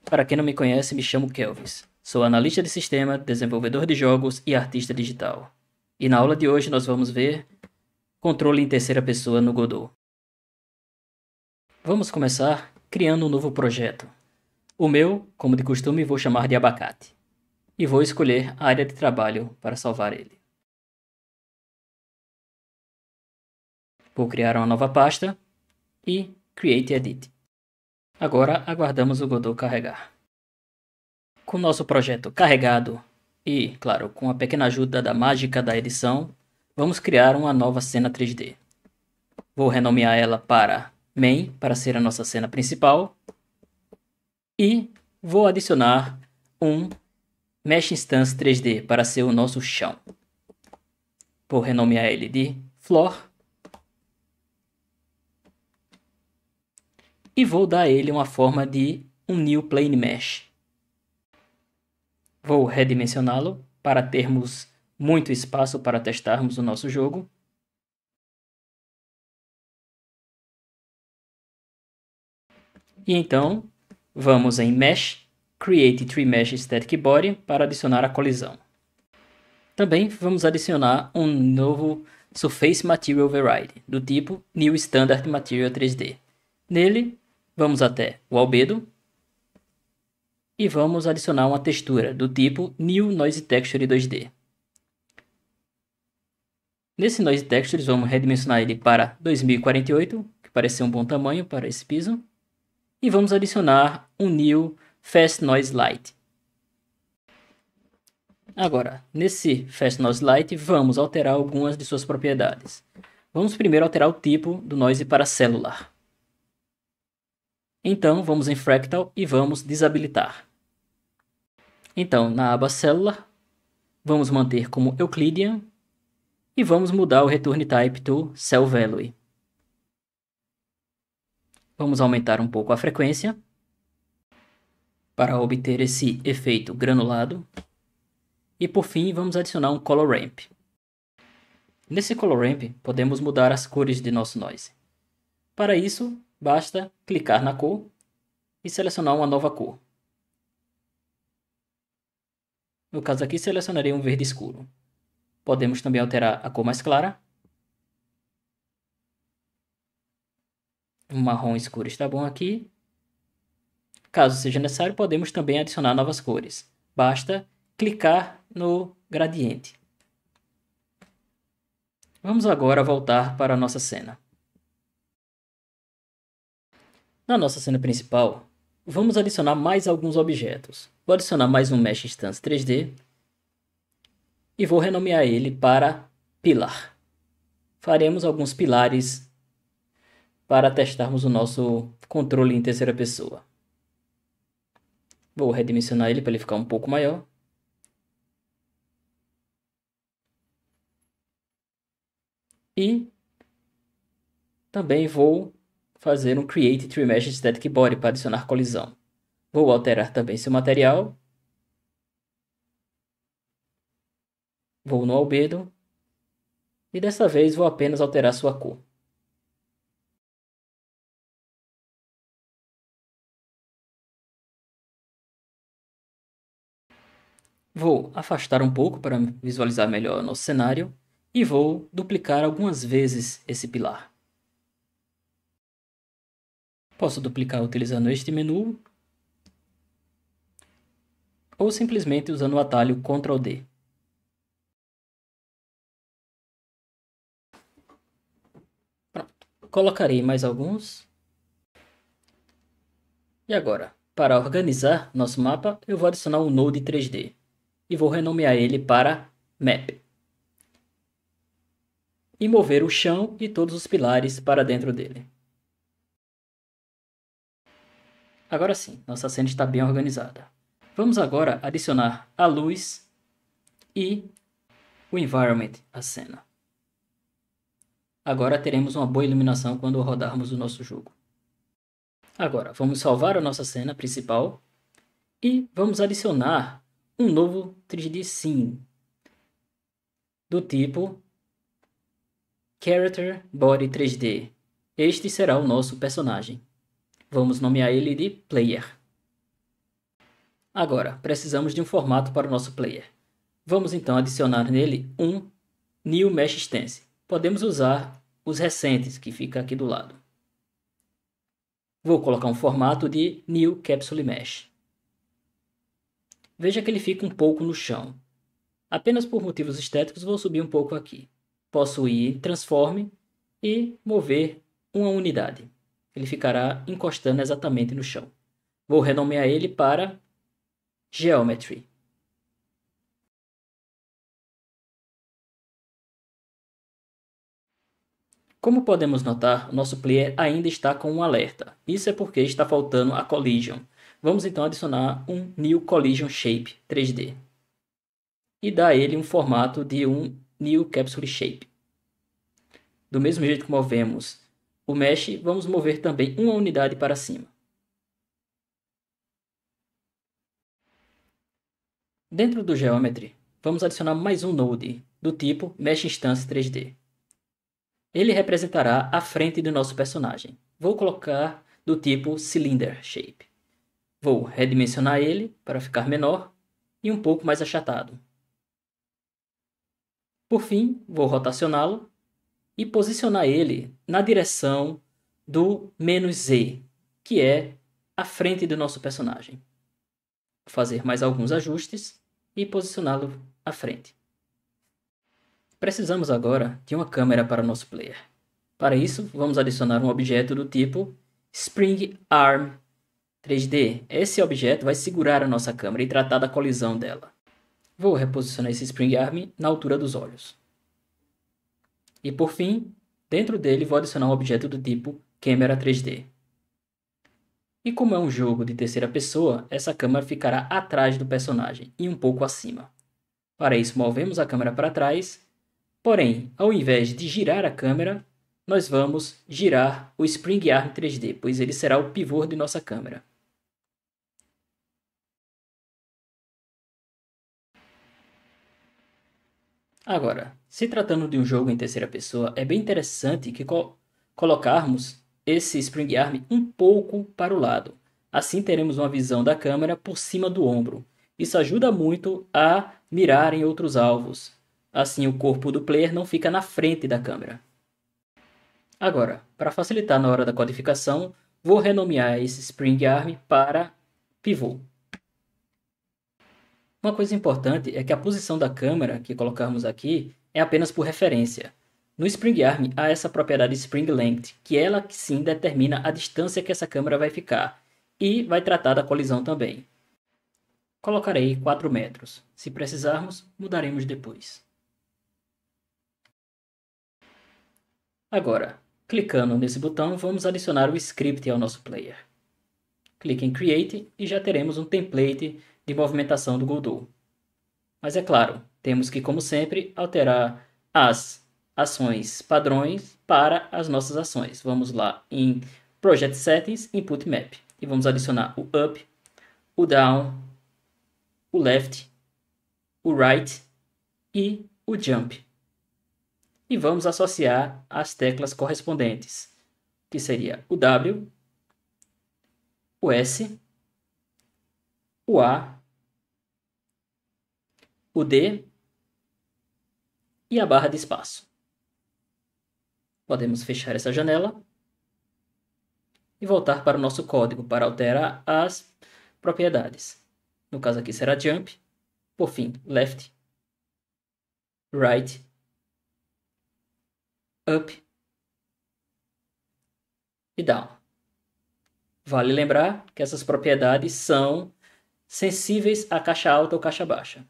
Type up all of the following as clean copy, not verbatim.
Para quem não me conhece, me chamo Kelvis. Sou analista de sistema, desenvolvedor de jogos e artista digital. E na aula de hoje nós vamos ver controle em terceira pessoa no Godot. Vamos começar criando um novo projeto. O meu, como de costume, vou chamar de abacate. E vou escolher a área de trabalho para salvar ele. Vou criar uma nova pasta e Create Edit. Agora aguardamos o Godot carregar. Com o nosso projeto carregado e, claro, com a pequena ajuda da mágica da edição, vamos criar uma nova cena 3D. Vou renomear ela para Main, para ser a nossa cena principal, e vou adicionar um Mesh Instance 3D para ser o nosso chão. Vou renomear ele de Floor e vou dar a ele uma forma de um New Plane Mesh. Vou redimensioná-lo para termos muito espaço para testarmos o nosso jogo. E então, vamos em Mesh, Create Tree Mesh Static Body para adicionar a colisão. Também vamos adicionar um novo Surface Material Override, do tipo New Standard Material 3D. Nele, vamos até o albedo e vamos adicionar uma textura do tipo New Noise Texture 2D. Nesse Noise Textures, vamos redimensionar ele para 2048, que parece ser um bom tamanho para esse piso. E vamos adicionar um New Fast Noise Light. Agora, nesse Fast Noise Light, vamos alterar algumas de suas propriedades. Vamos primeiro alterar o tipo do noise para Cellular. Então, vamos em Fractal e vamos desabilitar. Então, na aba Cellular, vamos manter como Euclidean e vamos mudar o Return Type to Cell Value. Vamos aumentar um pouco a frequência para obter esse efeito granulado. E por fim, vamos adicionar um Color Ramp. Nesse Color Ramp, podemos mudar as cores de nosso noise. Para isso, basta clicar na cor e selecionar uma nova cor. No caso aqui, selecionarei um verde escuro. Podemos também alterar a cor mais clara. Um marrom escuro está bom aqui. Caso seja necessário, podemos também adicionar novas cores. Basta clicar no gradiente. Vamos agora voltar para a nossa cena. Na nossa cena principal, vamos adicionar mais alguns objetos. Vou adicionar mais um Mesh Instance 3D e vou renomear ele para Pilar. Faremos alguns pilares para testarmos o nosso controle em terceira pessoa. Vou redimensionar ele para ele ficar um pouco maior. E também vou fazer um Create Tree Mesh Static Body para adicionar colisão. Vou alterar também seu material. Vou no albedo. E dessa vez vou apenas alterar sua cor. Vou afastar um pouco para visualizar melhor o nosso cenário e vou duplicar algumas vezes esse pilar. Posso duplicar utilizando este menu ou simplesmente usando o atalho Ctrl D. Pronto. Colocarei mais alguns. E agora, para organizar nosso mapa, eu vou adicionar um Node 3D. E vou renomear ele para Map. E mover o chão e todos os pilares para dentro dele. Agora sim, nossa cena está bem organizada. Vamos agora adicionar a luz e o environment à cena. Agora teremos uma boa iluminação quando rodarmos o nosso jogo. Agora, vamos salvar a nossa cena principal e vamos adicionar um novo 3D Scene do tipo Character Body 3D. Este será o nosso personagem. Vamos nomear ele de Player. Agora, precisamos de um formato para o nosso player. Vamos então adicionar nele um New Mesh Stance. Podemos usar os recentes, que fica aqui do lado. Vou colocar um formato de New Capsule Mesh. Veja que ele fica um pouco no chão. Apenas por motivos estéticos vou subir um pouco aqui. Posso ir em Transform e mover uma unidade. Ele ficará encostando exatamente no chão. Vou renomear ele para Geometry. Como podemos notar, o nosso player ainda está com um alerta. Isso é porque está faltando a Collision. Vamos então adicionar um New Collision Shape 3D. E dar a ele um formato de um New Capsule Shape. Do mesmo jeito que movemos o Mesh, vamos mover também uma unidade para cima. Dentro do Geometry, vamos adicionar mais um Node, do tipo Mesh Instance 3D. Ele representará a frente do nosso personagem. Vou colocar do tipo Cylinder Shape. Vou redimensionar ele para ficar menor e um pouco mais achatado. Por fim, vou rotacioná-lo e posicionar ele na direção do "-z", que é a frente do nosso personagem. Vou fazer mais alguns ajustes e posicioná-lo à frente. Precisamos agora de uma câmera para o nosso player. Para isso, vamos adicionar um objeto do tipo Spring Arm 3D. Esse objeto vai segurar a nossa câmera e tratar da colisão dela. Vou reposicionar esse Spring Arm na altura dos olhos. E por fim, dentro dele vou adicionar um objeto do tipo Camera 3D. E como é um jogo de terceira pessoa, essa câmera ficará atrás do personagem e um pouco acima. Para isso, movemos a câmera para trás. Porém, ao invés de girar a câmera, nós vamos girar o Spring Arm 3D, pois ele será o pivô de nossa câmera. Agora, se tratando de um jogo em terceira pessoa, é bem interessante que colocarmos esse Spring Arm um pouco para o lado. Assim teremos uma visão da câmera por cima do ombro. Isso ajuda muito a mirar em outros alvos. Assim o corpo do player não fica na frente da câmera. Agora, para facilitar na hora da codificação, vou renomear esse Spring Arm para pivô. Uma coisa importante é que a posição da câmera que colocarmos aqui é apenas por referência. No Spring Arm há essa propriedade Spring Length, que ela que sim determina a distância que essa câmera vai ficar e vai tratar da colisão também. Colocarei 4 metros. Se precisarmos, mudaremos depois. Agora, clicando nesse botão, vamos adicionar o script ao nosso player. Clique em Create e já teremos um template de movimentação do Godot. Mas é claro, temos que, como sempre, alterar as ações padrões para as nossas ações. Vamos lá em Project Settings, Input Map. E vamos adicionar o Up, o Down, o Left, o Right e o Jump. E vamos associar as teclas correspondentes, que seria o W, o S, o A, o D e a barra de espaço. Podemos fechar essa janela e voltar para o nosso código para alterar as propriedades. No caso aqui será Jump, por fim Left, Right, Up e Down. Vale lembrar que essas propriedades são sensíveis à caixa alta ou caixa baixa.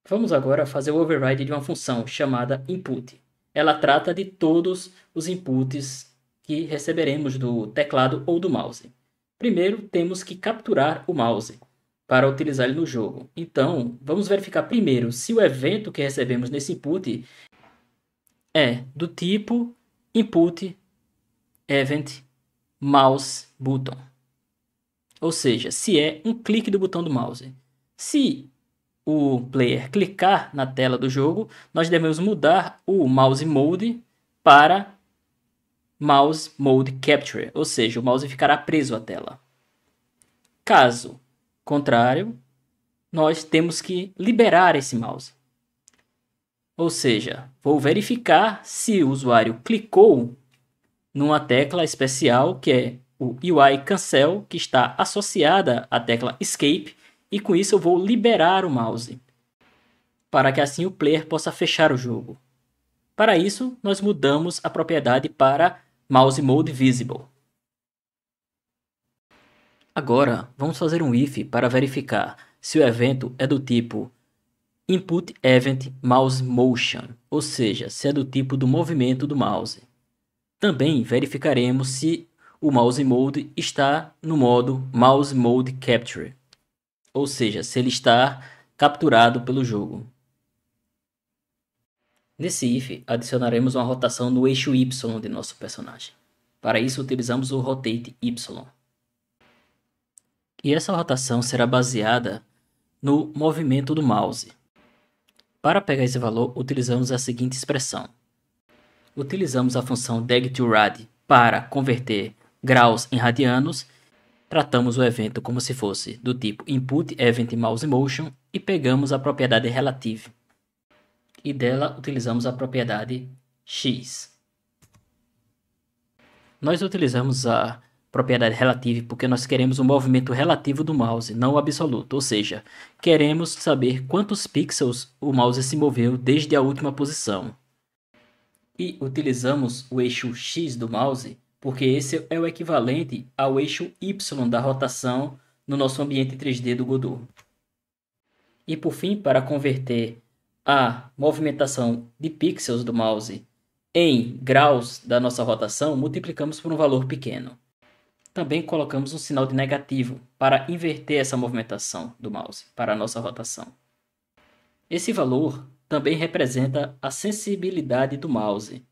Vamos agora fazer o override de uma função chamada input. Ela trata de todos os inputs que receberemos do teclado ou do mouse. Primeiro, temos que capturar o mouse para utilizar ele no jogo. Então, vamos verificar primeiro se o evento que recebemos nesse input é do tipo input event mouse button. Ou seja, se é um clique do botão do mouse. Se o player clicar na tela do jogo, nós devemos mudar o mouse mode para mouse mode capture, ou seja, o mouse ficará preso à tela. Caso contrário, nós temos que liberar esse mouse. Ou seja, vou verificar se o usuário clicou numa tecla especial que é o UI Cancel, que está associada à tecla Escape, e com isso eu vou liberar o mouse, para que assim o player possa fechar o jogo. Para isso, nós mudamos a propriedade para Mouse Mode Visible. Agora, vamos fazer um if para verificar se o evento é do tipo Input Event Mouse Motion, ou seja, se é do tipo do movimento do mouse. Também verificaremos se o Mouse Mode está no modo Mouse Mode Capture, ou seja, se ele está capturado pelo jogo. Nesse if, adicionaremos uma rotação no eixo Y de nosso personagem. Para isso, utilizamos o Rotate Y. E essa rotação será baseada no movimento do mouse. Para pegar esse valor, utilizamos a seguinte expressão. Utilizamos a função deg2rad para converter graus em radianos. Tratamos o evento como se fosse do tipo Input Event Mouse Motion e pegamos a propriedade Relative. E dela utilizamos a propriedade X. Nós utilizamos a propriedade Relative porque nós queremos o movimento relativo do mouse, não o absoluto, ou seja, queremos saber quantos pixels o mouse se moveu desde a última posição. E utilizamos o eixo X do mouse porque esse é o equivalente ao eixo Y da rotação no nosso ambiente 3D do Godot. E por fim, para converter a movimentação de pixels do mouse em graus da nossa rotação, multiplicamos por um valor pequeno. Também colocamos um sinal de negativo para inverter essa movimentação do mouse para a nossa rotação. Esse valor também representa a sensibilidade do mouse.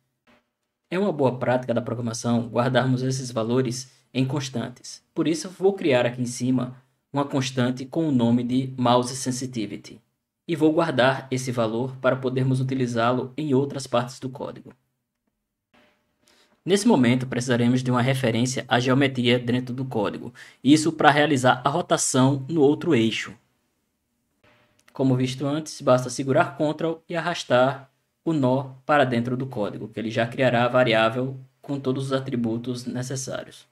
É uma boa prática da programação guardarmos esses valores em constantes. Por isso, vou criar aqui em cima uma constante com o nome de Mouse Sensitivity. E vou guardar esse valor para podermos utilizá-lo em outras partes do código. Nesse momento, precisaremos de uma referência à geometria dentro do código. Isso para realizar a rotação no outro eixo. Como visto antes, basta segurar Ctrl e arrastar o nó para dentro do código, que ele já criará a variável com todos os atributos necessários.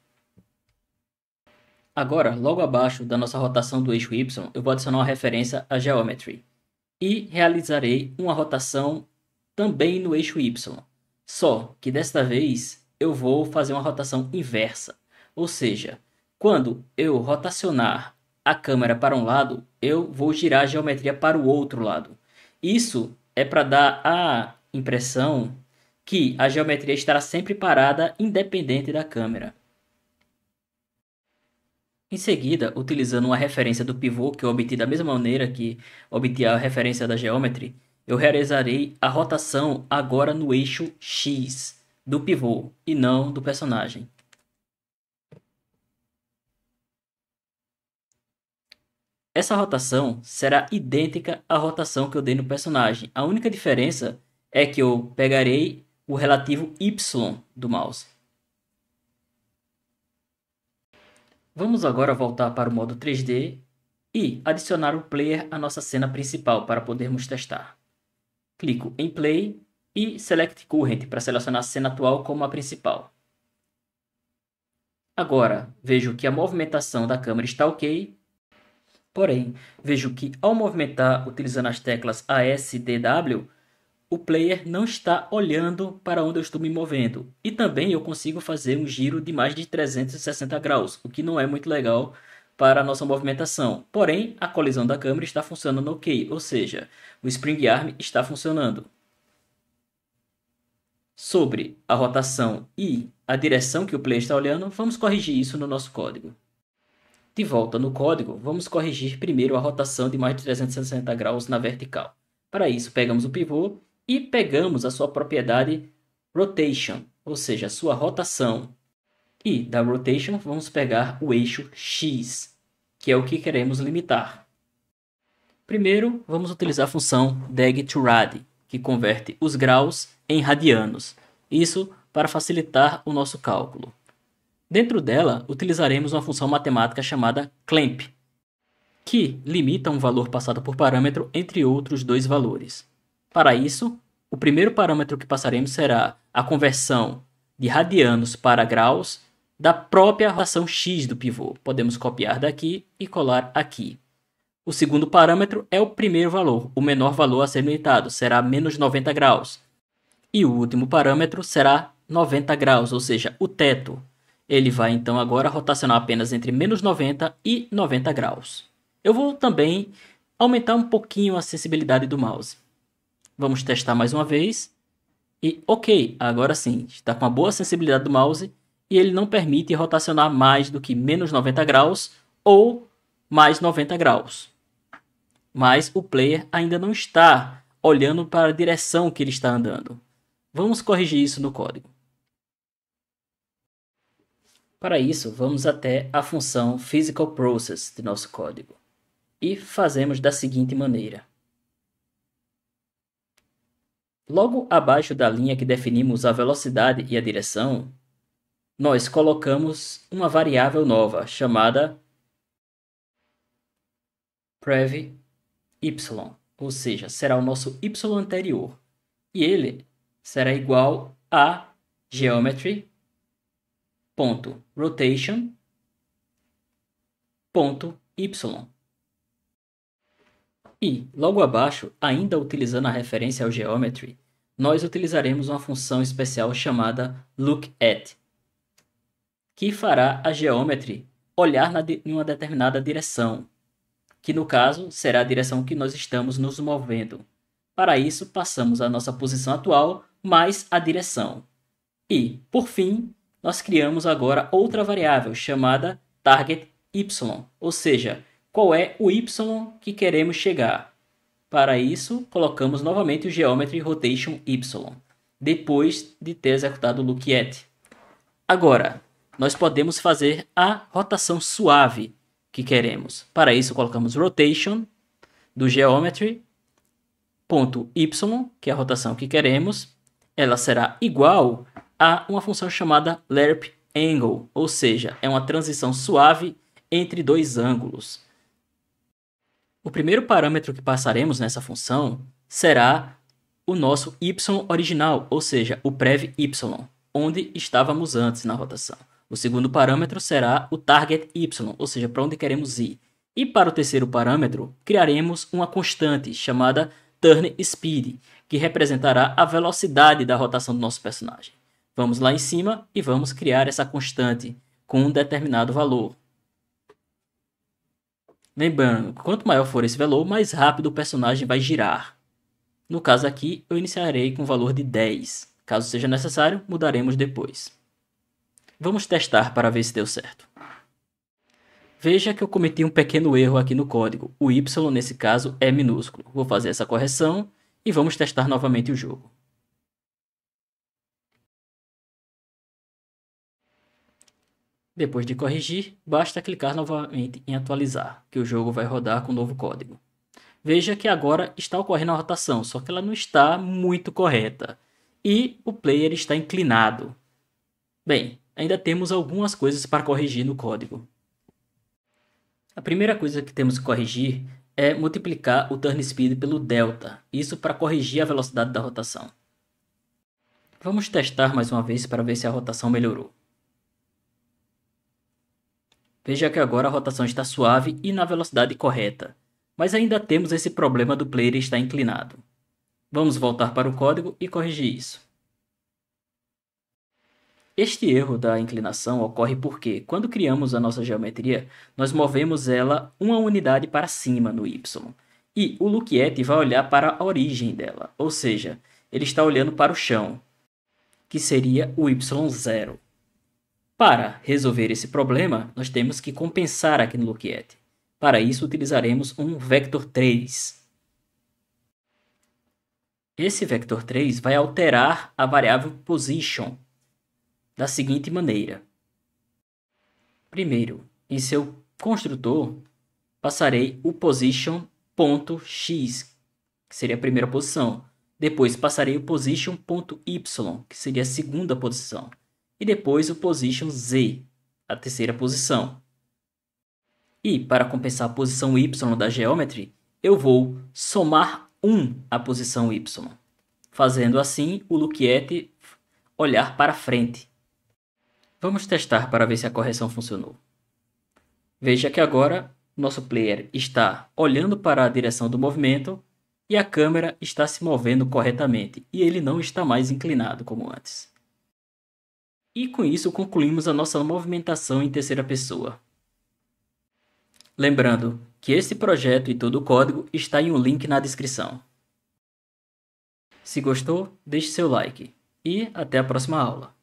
Agora, logo abaixo da nossa rotação do eixo Y, eu vou adicionar uma referência à Geometry. E realizarei uma rotação também no eixo Y. Só que desta vez eu vou fazer uma rotação inversa. Ou seja, quando eu rotacionar a câmera para um lado, eu vou girar a geometria para o outro lado. Isso é para dar a impressão que a geometria estará sempre parada, independente da câmera. Em seguida, utilizando uma referência do pivô que eu obtive da mesma maneira que obtive a referência da Geometry, eu realizarei a rotação agora no eixo X do pivô e não do personagem. Essa rotação será idêntica à rotação que eu dei no personagem. A única diferença é que eu pegarei o relativo Y do mouse. Vamos agora voltar para o modo 3D e adicionar o player à nossa cena principal para podermos testar. Clico em Play e Select Current para selecionar a cena atual como a principal. Agora vejo que a movimentação da câmera está ok, porém vejo que ao movimentar utilizando as teclas AS e DW, o player não está olhando para onde eu estou me movendo. E também eu consigo fazer um giro de mais de 360 graus, o que não é muito legal para a nossa movimentação. Porém, a colisão da câmera está funcionando ok, ou seja, o Spring Arm está funcionando. Sobre a rotação e a direção que o player está olhando, vamos corrigir isso no nosso código. De volta no código, vamos corrigir primeiro a rotação de mais de 360 graus na vertical. Para isso, pegamos o pivô e pegamos a sua propriedade Rotation, ou seja, a sua rotação. E da Rotation vamos pegar o eixo X, que é o que queremos limitar. Primeiro, vamos utilizar a função deg2rad, que converte os graus em radianos. Isso para facilitar o nosso cálculo. Dentro dela, utilizaremos uma função matemática chamada clamp, que limita um valor passado por parâmetro entre outros dois valores. Para isso, o primeiro parâmetro que passaremos será a conversão de radianos para graus da própria rotação x do pivô. Podemos copiar daqui e colar aqui. O segundo parâmetro é o primeiro valor, o menor valor a ser limitado, será menos 90 graus. E o último parâmetro será 90 graus, ou seja, o teto. Ele vai então agora rotacionar apenas entre menos 90 e 90 graus. Eu vou também aumentar um pouquinho a sensibilidade do mouse. Vamos testar mais uma vez. E ok, agora sim, está com uma boa sensibilidade do mouse e ele não permite rotacionar mais do que menos 90 graus ou mais 90 graus. Mas o player ainda não está olhando para a direção que ele está andando. Vamos corrigir isso no código. Para isso, vamos até a função physicalProcess de nosso código e fazemos da seguinte maneira. Logo abaixo da linha que definimos a velocidade e a direção, nós colocamos uma variável nova chamada prev y, ou seja, será o nosso y anterior, e ele será igual a geometry.rotation.y. E, logo abaixo, ainda utilizando a referência ao geometry, nós utilizaremos uma função especial chamada lookAt, que fará a geometry olhar em uma determinada direção, que no caso será a direção que nós estamos nos movendo. Para isso, passamos a nossa posição atual mais a direção. E, por fim, nós criamos agora outra variável chamada target y, ou seja, qual é o y que queremos chegar. Para isso, colocamos novamente o geometry rotation y, depois de ter executado o lookAt. Agora, nós podemos fazer a rotação suave que queremos. Para isso, colocamos rotation do geometry.y, que é a rotação que queremos. Ela será igual a uma função chamada lerp_angle, ou seja, é uma transição suave entre dois ângulos. O primeiro parâmetro que passaremos nessa função será o nosso y original, ou seja, o prev y, onde estávamos antes na rotação. O segundo parâmetro será o target y, ou seja, para onde queremos ir. E para o terceiro parâmetro, criaremos uma constante chamada turn speed, que representará a velocidade da rotação do nosso personagem. Vamos lá em cima e vamos criar essa constante com um determinado valor. Lembrando, quanto maior for esse valor, mais rápido o personagem vai girar. No caso aqui, eu iniciarei com o valor de 10. Caso seja necessário, mudaremos depois. Vamos testar para ver se deu certo. Veja que eu cometi um pequeno erro aqui no código. O y, nesse caso, é minúsculo. Vou fazer essa correção e vamos testar novamente o jogo. Depois de corrigir, basta clicar novamente em atualizar, que o jogo vai rodar com o novo código. Veja que agora está ocorrendo a rotação, só que ela não está muito correta. E o player está inclinado. Bem, ainda temos algumas coisas para corrigir no código. A primeira coisa que temos que corrigir é multiplicar o turn speed pelo delta, isso para corrigir a velocidade da rotação. Vamos testar mais uma vez para ver se a rotação melhorou. Veja que agora a rotação está suave e na velocidade correta, mas ainda temos esse problema do player estar inclinado. Vamos voltar para o código e corrigir isso. Este erro da inclinação ocorre porque, quando criamos a nossa geometria, nós movemos ela uma unidade para cima no y. E o lookAt vai olhar para a origem dela, ou seja, ele está olhando para o chão, que seria o y0. Para resolver esse problema, nós temos que compensar aqui no lookAt. Para isso, utilizaremos um vector 3. Esse vector 3 vai alterar a variável position da seguinte maneira. Primeiro, em seu construtor, passarei o position.x, que seria a primeira posição. Depois, passarei o position.y, que seria a segunda posição. E depois o position z, a terceira posição. E, para compensar a posição y da geometry, eu vou somar 1 à posição y, fazendo assim o Lookit olhar para frente. Vamos testar para ver se a correção funcionou. Veja que agora nosso player está olhando para a direção do movimento e a câmera está se movendo corretamente e ele não está mais inclinado como antes. E com isso concluímos a nossa movimentação em terceira pessoa. Lembrando que esse projeto e todo o código está em um link na descrição. Se gostou, deixe seu like e até a próxima aula.